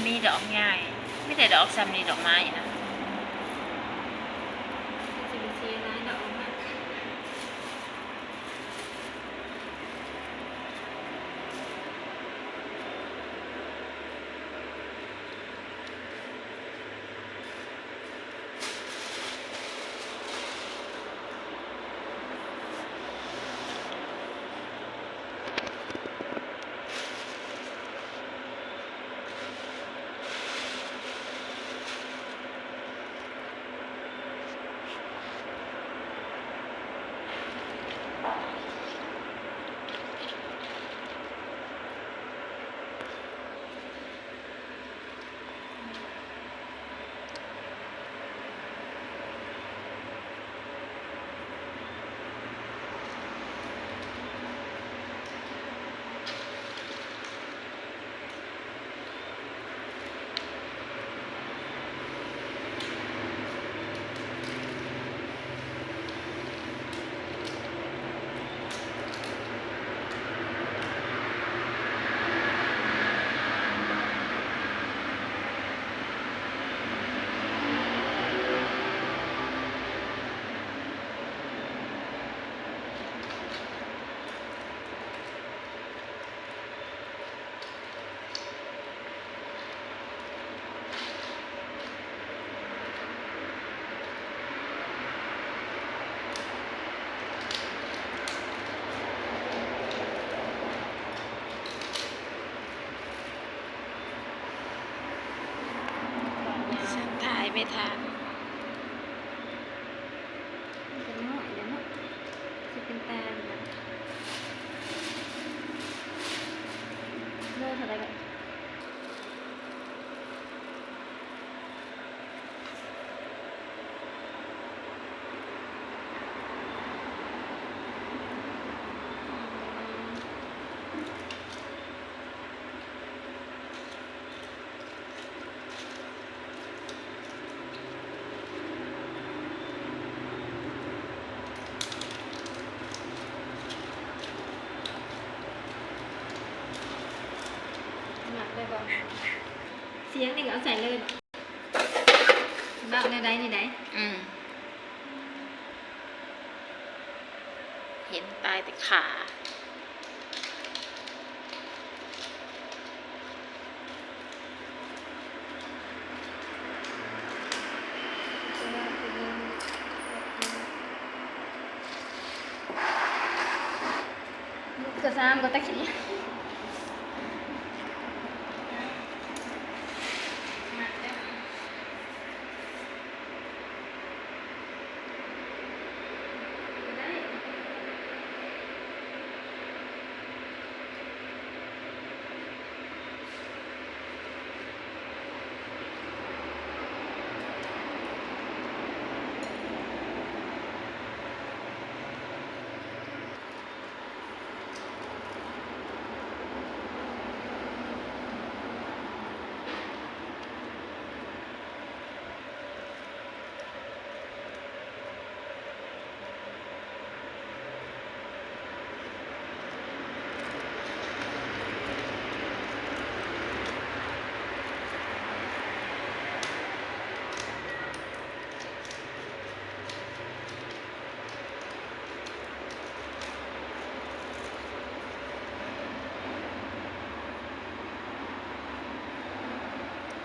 มีดอกใหญ่ไม่แต่ดอกซ้ำนี่ดอกไม้นะถ่ายไม่ทันเป็นหน่อยเนาะจะเป็นตาเลิกอะไรกันเสียงนี่ก็เอาใส่เลยบอกในใดในใดเห็นตายแต่ขาก็ซ้ำก็ตะขี้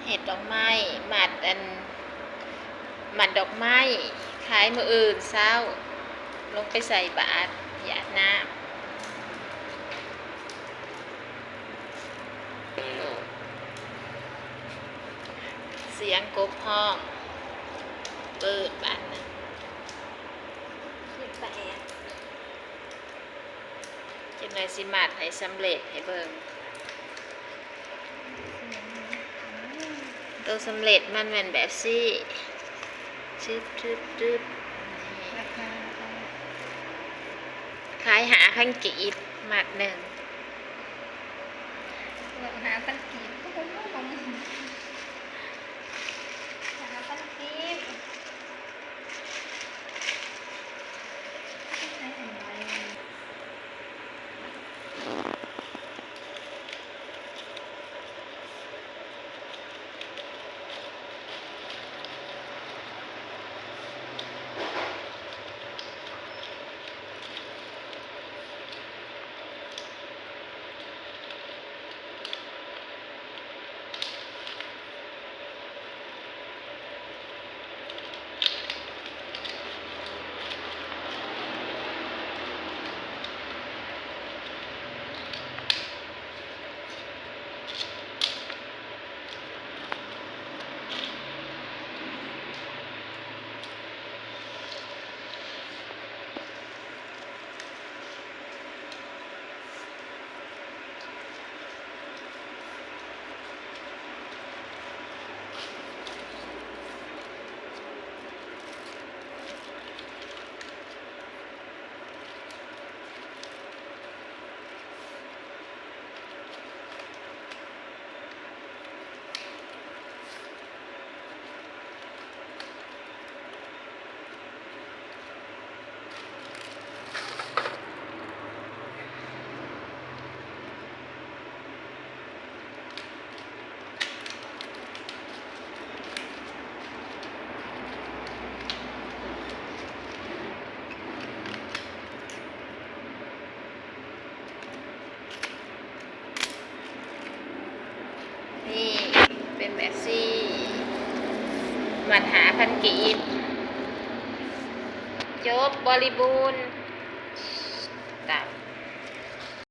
เห็ดดอกไม้หมัดดอกไม้ขายมื้ออื่นเช้าลงไปใส่บาตรหยาดน้ำเสียงกบห้องเปิดบ้านนะจะหน่อยสิมัดให้สำเร็จให้เบิ่งตัวสำเร็จมันเป็นแบบซี่ชืดขาย5,000 กีบมัดหนึ่ง5,000 กีบก็เป็นว่าผม5,000 กีบ มาหาพันกีบจบบริบูรณ์